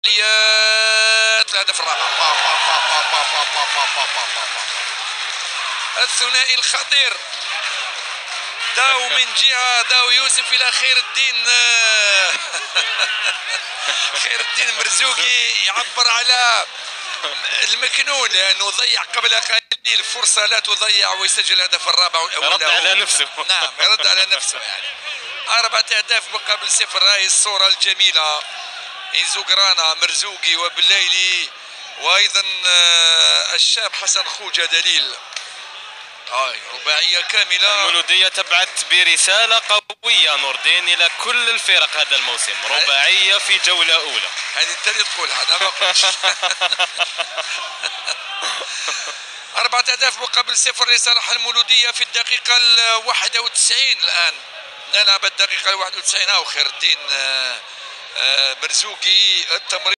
الهدف الرابع. الثنائي الخطير، داو من جهه، داو يوسف الى خير الدين. خير الدين مرزوقي يعبر على المكنون لانه ضيع قبل قليل فرصه لا تضيع ويسجل الهدف الرابع. يرد على نفسه. نعم يرد على نفسه. يعني 4 أهداف مقابل 0. هاي الصوره الجميله، انزو قرانا، مرزوقي وبالليلي، وايضا الشاب حسن خوجه دليل. هاي رباعيه كامله. المولوديه تبعت برساله قويه نور الدين الى كل الفرق هذا الموسم، رباعيه في جوله اولى. هذه انت اللي تقولها، انا ما قلتش. 4 أهداف مقابل 0 لصالح المولوديه في الدقيقه 91. الان نلعب الدقيقه 91. او خير الدين مرزوقي التمرير.